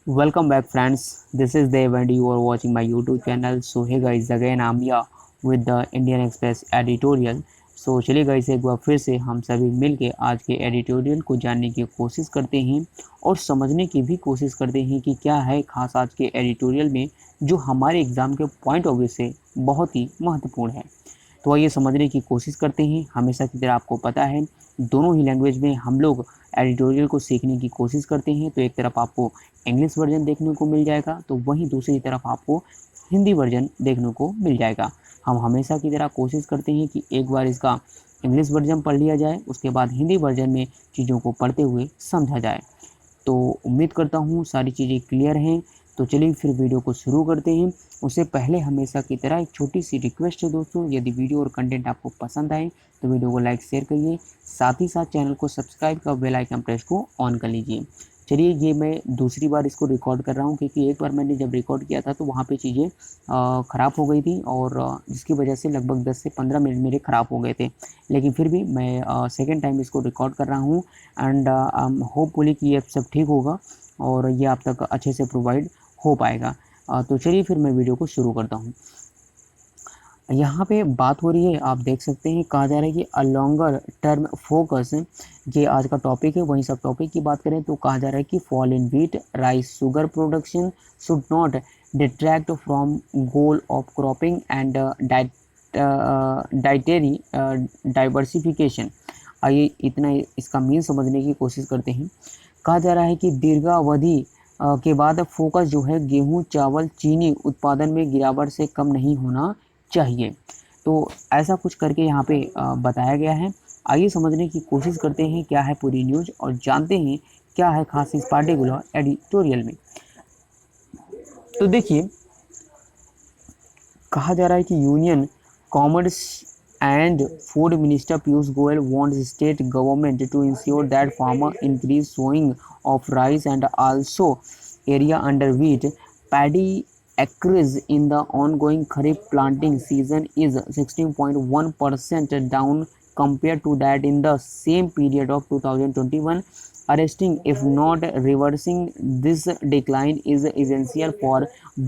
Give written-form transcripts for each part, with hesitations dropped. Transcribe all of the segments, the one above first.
Welcome back, friends. This is Dev, and you are watching my YouTube channel. So, hey guys, again I'm here with the Indian Express editorial. So, चलिए guys, एक बार फिर से हम सभी मिलके आज के एडिटोरियल को जानने की कोशिश करते हैं और समझने की भी कोशिश करते हैं कि क्या है खास आज के एडिटोरियल में जो हमारे एग्ज़ाम के पॉइंट ऑफ व्यू से बहुत ही महत्वपूर्ण है। तो आइए समझने की कोशिश करते हैं। हमेशा की तरह आपको पता है, दोनों ही लैंग्वेज में हम लोग एडिटोरियल को सीखने की कोशिश करते हैं। तो एक तरफ आपको इंग्लिश वर्जन देखने को मिल जाएगा, तो वहीं दूसरी तरफ आपको हिंदी वर्जन देखने को मिल जाएगा। हम हमेशा की तरह कोशिश करते हैं कि एक बार इसका इंग्लिश वर्जन पढ़ लिया जाए, उसके बाद हिंदी वर्जन में चीज़ों को पढ़ते हुए समझा जाए। तो उम्मीद करता हूँ सारी चीज़ें क्लियर हैं। तो चलिए फिर वीडियो को शुरू करते हैं। उससे पहले हमेशा की तरह एक छोटी सी रिक्वेस्ट है दोस्तों, यदि वीडियो और कंटेंट आपको पसंद आए तो वीडियो को लाइक शेयर करिए, साथ ही साथ चैनल को सब्सक्राइब कर बेल आइकन प्रेस को ऑन कर लीजिए। चलिए, ये मैं दूसरी बार इसको रिकॉर्ड कर रहा हूँ क्योंकि एक बार मैंने जब रिकॉर्ड किया था तो वहाँ पे चीज़ें ख़राब हो गई थी और जिसकी वजह से लगभग 10 से 15 मिनट मेरे ख़राब हो गए थे। लेकिन फिर भी मैं सेकेंड टाइम इसको रिकॉर्ड कर रहा हूँ एंड होपफुली कि ये सब ठीक होगा और ये आप तक अच्छे से प्रोवाइड हो पाएगा। तो चलिए फिर मैं वीडियो को शुरू करता हूँ। यहाँ पे बात हो रही है, आप देख सकते हैं, कहा जा रहा है कि अ लॉन्गर टर्म फोकस, ये आज का टॉपिक है। वहीं सब टॉपिक की बात करें तो कहा जा रहा है कि fall in wheat rice sugar production should not detract from goal of cropping and dietary diversification. आइए इतना इसका मीन समझने की कोशिश करते हैं। कहा जा रहा है कि दीर्घावधि के बाद फोकस जो है गेहूं, चावल, चीनी उत्पादन में गिरावट से कम नहीं होना चाहिए। तो ऐसा कुछ करके यहाँ पे बताया गया है। आइए समझने की कोशिश करते हैं क्या है पूरी न्यूज़ और जानते हैं क्या है खास इस पार्टिकुलर एडिटोरियल में। तो देखिए, कहा जा रहा है कि union commerce and food minister Piyush Goyal wants state government to ensure that farmer increase sowing of rice and also area under wheat paddy acres in the ongoing kharif planting season is 16.1% down compared to that in the same period of 2021. Arresting, if not reversing this decline, is essential for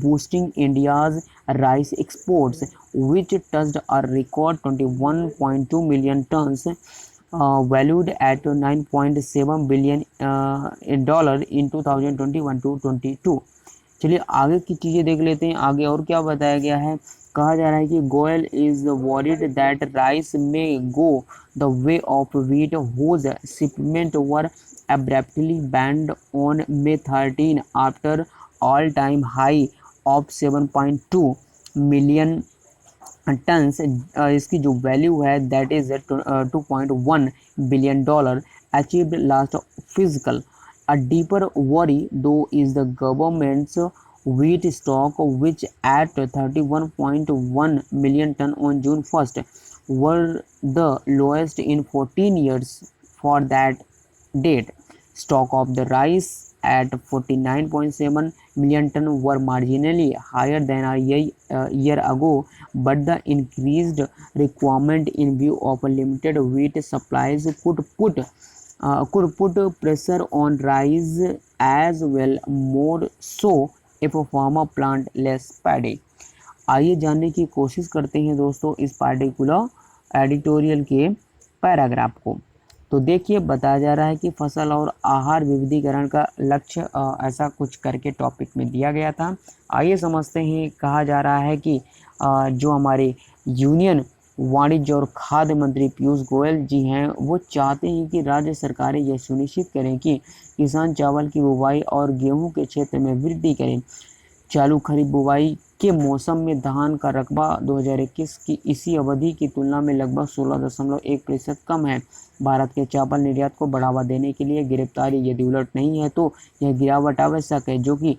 boosting India's rice exports, which touched a record 21.2 million tons, valued at 9.7 billion dollar in 2021 to 22। चलिए आगे की चीज़ें देख लेते हैं। आगे और क्या बताया गया है। कहा जा रहा है कि Goyal is worried that rice may go the way of wheat whose shipment were abruptly banned on May 13 after all-time high of 7.2 million tons. इसकी जो वैल्यू है that is 2.1 billion dollar achieved last fiscal. A deeper worry though is the government's wheat stock, which at 31.1 million ton on June 1st were the lowest in 14 years for that date. Stock of the rice at 49.7 million ton were marginally higher than a year ago, but the increased requirement in view of limited wheat supplies could put pressure on rice as well, more so if a farmer plant less paddy. आइए जानने की कोशिश करते हैं दोस्तों इस particular editorial के paragraph को। तो देखिए, बताया जा रहा है कि फसल और आहार विविधीकरण का लक्ष्य ऐसा कुछ करके टॉपिक में दिया गया था। आइए समझते हैं। कहा जा रहा है कि जो हमारे यूनियन वाणिज्य और खाद्य मंत्री पीयूष गोयल जी हैं, वो चाहते हैं कि राज्य सरकारें यह सुनिश्चित करें कि किसान चावल की बुवाई और गेहूं के क्षेत्र में वृद्धि करें। चालू खरीफ बुवाई के मौसम में धान का रकबा 2021 की इसी अवधि की तुलना में लगभग 16.1% कम है। भारत के चावल निर्यात को बढ़ावा देने के लिए गिरफ्तारी यदि उलट नहीं है तो यह गिरावट आवश्यक है, जो कि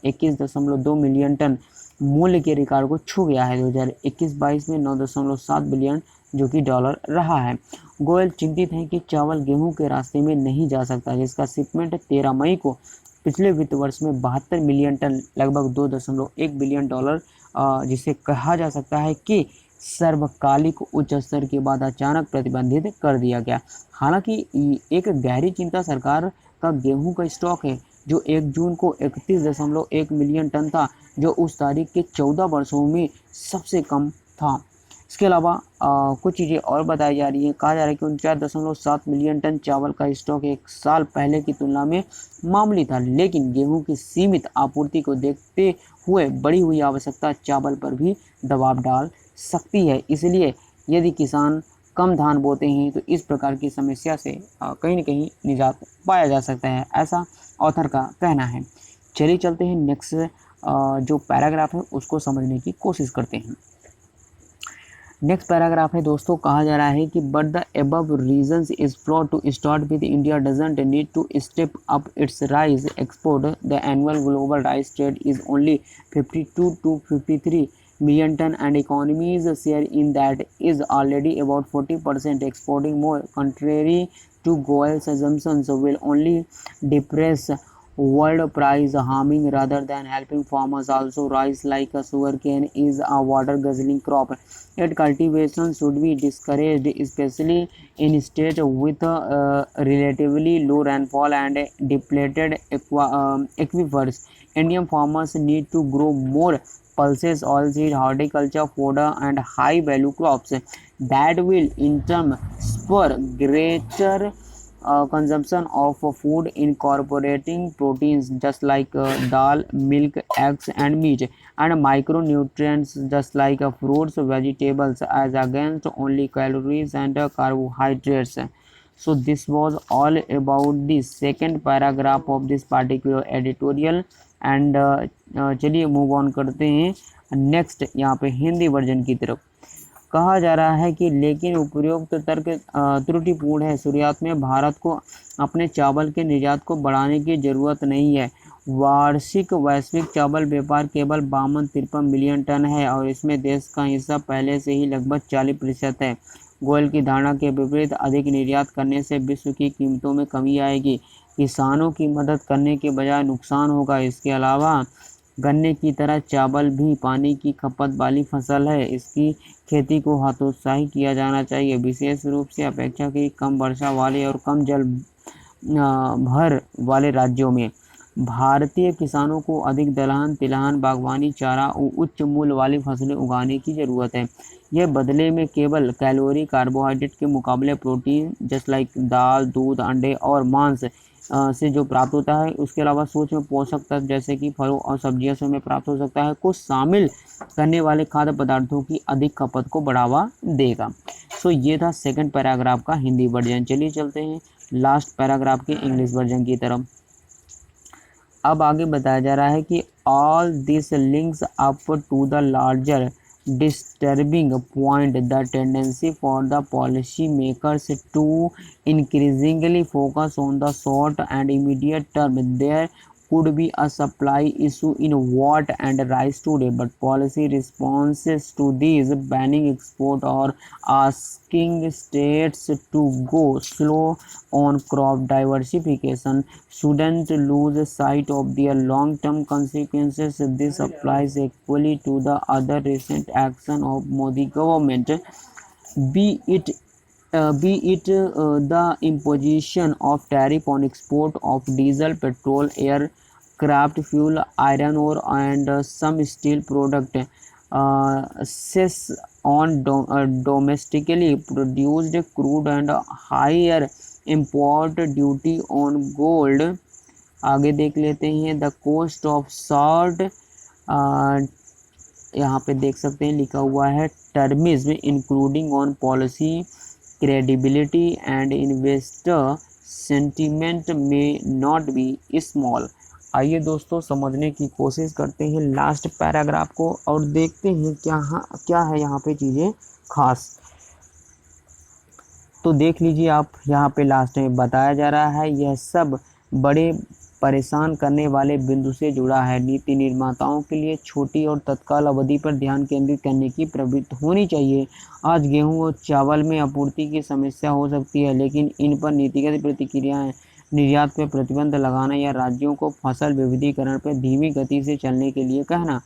21.2 मिलियन टन मूल्य के रिकॉर्ड को छू गया है। 2021-22 में 9.7 बिलियन जो कि डॉलर रहा है। गोयल चिंतित हैं कि चावल गेहूं के रास्ते में नहीं जा सकता, जिसका शिपमेंट 13 मई को पिछले वित्त वर्ष में 72 मिलियन टन लगभग 2.1 बिलियन डॉलर, जिसे कहा जा सकता है कि सर्वकालिक उच्च स्तर के बाद अचानक प्रतिबंधित कर दिया गया। हालांकि एक गहरी चिंता सरकार का गेहूं का स्टॉक है जो 1 जून को 31.1 मिलियन टन था, जो उस तारीख के 14 वर्षों में सबसे कम था। इसके अलावा कुछ चीज़ें और बताई जा रही हैं। कहा जा रहा है कि 49.7 मिलियन टन चावल का स्टॉक 1 साल पहले की तुलना में मामूली था, लेकिन गेहूं की सीमित आपूर्ति को देखते हुए बढ़ी हुई आवश्यकता चावल पर भी दबाव डाल सकती है। इसलिए यदि किसान कम धान बोते हैं तो इस प्रकार की समस्या से कहीं न कहीं निजात पाया जा सकता है, ऐसा ऑथर का कहना है। चलिए चलते हैं नेक्स्ट जो पैराग्राफ है उसको समझने की कोशिश करते हैं। नेक्स्ट पैराग्राफ है दोस्तों, कहा जा रहा है कि but the above reasons is float to start with India doesn't need to step up its rice export. The annual global rice trade is only 52 to 53 million ton and economy's share in that is already about 40%. Exporting more, contrary to Goel's assumptions, will only depress world price, harming rather than helping farmers. Also, rice, like a sugarcane, is a water guzzling crop. Yet cultivation should be discouraged, especially in states with relatively low rainfall and depleted aquifers. Indian farmers need to grow more pulses, oilseed, horticulture, fodder, and high-value crops that will in turn spur greater consumption of food, incorporating proteins just like dal, milk, eggs, and meat, and micronutrients just like fruits, vegetables, as against only calories and carbohydrates. So this was all about the second paragraph of this particular editorial and चलिए move on करते हैं next यहाँ पे Hindi version की तरफ। कहा जा रहा है कि लेकिन उपरोक्त तर्क त्रुटिपूर्ण है। शुरुआत में भारत को अपने चावल के निर्यात को बढ़ाने की जरूरत नहीं है। वार्षिक वैश्विक चावल व्यापार केवल 52-53 मिलियन टन है और इसमें देश का हिस्सा पहले से ही लगभग 40% है। गोयल की धारणा के विपरीत अधिक निर्यात करने से विश्व की कीमतों में कमी आएगी, किसानों की मदद करने के बजाय नुकसान होगा। इसके अलावा गन्ने की तरह चावल भी पानी की खपत वाली फसल है, इसकी खेती को हतोत्साहित किया जाना चाहिए, विशेष रूप से अपेक्षाकृत कम वर्षा वाले और कम जल भर वाले राज्यों में। भारतीय किसानों को अधिक दलहन, तिलहन, बागवानी, चारा और उच्च मूल्य वाली फसलें उगाने की ज़रूरत है। यह बदले में केवल कैलोरी, कार्बोहाइड्रेट के मुकाबले प्रोटीन जस्ट लाइक दाल, दूध, अंडे और मांस से जो प्राप्त होता है, उसके अलावा सूक्ष्म पोषक तत्व जैसे कि फलों और सब्जियों से हमें प्राप्त हो सकता है, को शामिल करने वाले खाद्य पदार्थों की अधिक खपत को बढ़ावा देगा। सो ये था सेकंड पैराग्राफ का हिंदी वर्जन। चलिए चलते हैं लास्ट पैराग्राफ के इंग्लिश वर्जन की तरफ। अब आगे बताया जा रहा है कि all this links up to the larger disturbing point, the tendency for the policy makers to increasingly focus on the short and immediate term. There could be a supply issue in wheat and rice today, but policy responses to these, banning export or asking states to go slow on crop diversification, shouldn't lose sight of their long-term consequences. This applies equally to the other recent action of Modi government, be it the imposition of tariff on export of diesel, petrol, aircraft fuel, iron ore, and some steel product, cess on domestically produced crude, and higher import duty on gold। आगे देख लेते हैं the coast of salt, यहाँ पे देख सकते हैं लिखा हुआ है termism including on policy credibility and investor sentiment may not be small. आइए दोस्तों समझने की कोशिश करते हैं लास्ट पैराग्राफ को और देखते हैं क्या है यहाँ पे चीज़ें खास। तो देख लीजिए आप, यहाँ पे लास्ट में बताया जा रहा है यह सब बड़े परेशान करने वाले बिंदु से जुड़ा है। नीति निर्माताओं के लिए छोटी और तत्काल अवधि पर ध्यान केंद्रित करने की प्रवृत्ति होनी चाहिए। आज गेहूं और चावल में आपूर्ति की समस्या हो सकती है, लेकिन इन पर नीतिगत प्रतिक्रियाएं, निर्यात पर प्रतिबंध लगाना या राज्यों को फसल विविधीकरण पर धीमी गति से चलने के लिए कहना,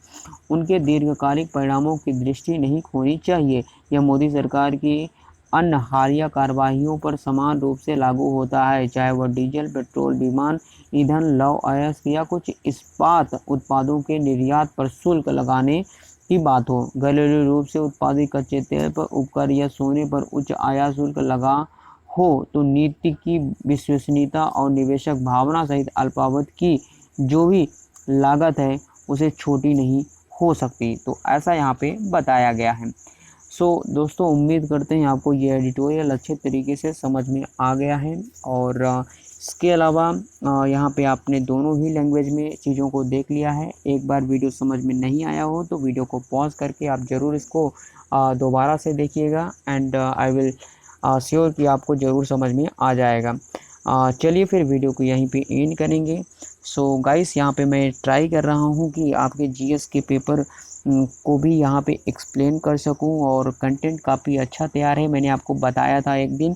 उनके दीर्घकालिक परिणामों की दृष्टि नहीं खोनी चाहिए। यह मोदी सरकार की अन्य हालिया कार्रवाइयों पर समान रूप से लागू होता है, चाहे वह डीजल, पेट्रोल, विमान ईंधन, लौह अयस्क या कुछ इस्पात उत्पादों के निर्यात पर शुल्क लगाने की बात हो। घरेलू रूप से उत्पादित कच्चे तेल पर उपकर या सोने पर उच्च आयात शुल्क लगा हो तो नीति की विश्वसनीयता और निवेशक भावना सहित अल्पावधि की जो भी लागत है उसे छोटी नहीं हो सकती। तो ऐसा यहाँ पे बताया गया है। दोस्तों उम्मीद करते हैं आपको ये एडिटोरियल अच्छे तरीके से समझ में आ गया है। और इसके अलावा यहाँ पे आपने दोनों ही लैंग्वेज में चीज़ों को देख लिया है। एक बार वीडियो समझ में नहीं आया हो तो वीडियो को पॉज करके आप ज़रूर इसको दोबारा से देखिएगा एंड आई विल श्योर कि आपको ज़रूर समझ में आ जाएगा। चलिए फिर वीडियो को यहीं पे एंड करेंगे। गाइस यहाँ पे मैं ट्राई कर रहा हूँ कि आपके जीएस के पेपर को भी यहाँ पे एक्सप्लेन कर सकूँ और कंटेंट काफ़ी अच्छा तैयार है। मैंने आपको बताया था एक दिन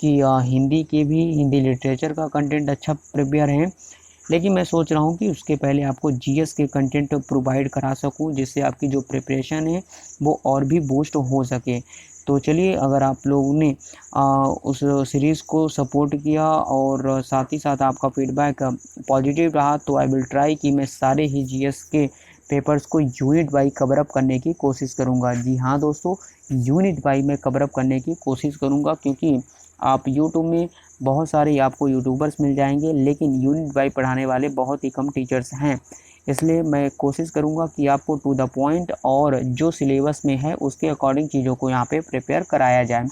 कि हिंदी लिटरेचर का कंटेंट अच्छा प्रिपेयर है, लेकिन मैं सोच रहा हूँ कि उसके पहले आपको जीएस के कंटेंट प्रोवाइड करा सकूँ जिससे आपकी जो प्रिपरेशन है वो और भी बूस्ट हो सके। तो चलिए, अगर आप लोगों ने उस सीरीज़ को सपोर्ट किया और साथ ही साथ आपका फीडबैक पॉजिटिव रहा तो आई विल ट्राई कि मैं सारे ही जीएस के पेपर्स को यूनिट बाई कवर अप करने की कोशिश करूंगा। जी हाँ दोस्तों, यूनिट बाई मैं कवर अप करने की कोशिश करूंगा, क्योंकि आप यूट्यूब में बहुत सारे आपको यूट्यूबर्स मिल जाएंगे लेकिन यूनिट बाई पढ़ाने वाले बहुत ही कम टीचर्स हैं। इसलिए मैं कोशिश करूंगा कि आपको टू द पॉइंट और जो सिलेबस में है उसके अकॉर्डिंग चीज़ों को यहाँ पे प्रिपेयर कराया जाए।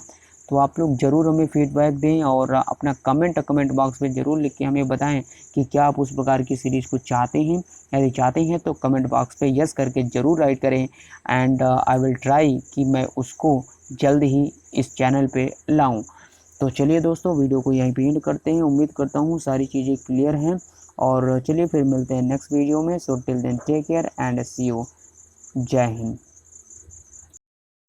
तो आप लोग ज़रूर हमें फीडबैक दें और अपना कमेंट बॉक्स में ज़रूर लिख के हमें बताएं कि क्या आप उस प्रकार की सीरीज़ को चाहते हैं। यदि चाहते हैं तो कमेंट बॉक्स पे यस करके ज़रूर राइट करें एंड आई विल ट्राई कि मैं उसको जल्द ही इस चैनल पे लाऊं। तो चलिए दोस्तों, वीडियो को यहीं पे एंड करते हैं। उम्मीद करता हूँ सारी चीज़ें क्लियर हैं और चलिए फिर मिलते हैं नेक्स्ट वीडियो में। So till then take care and see you. जय हिंद।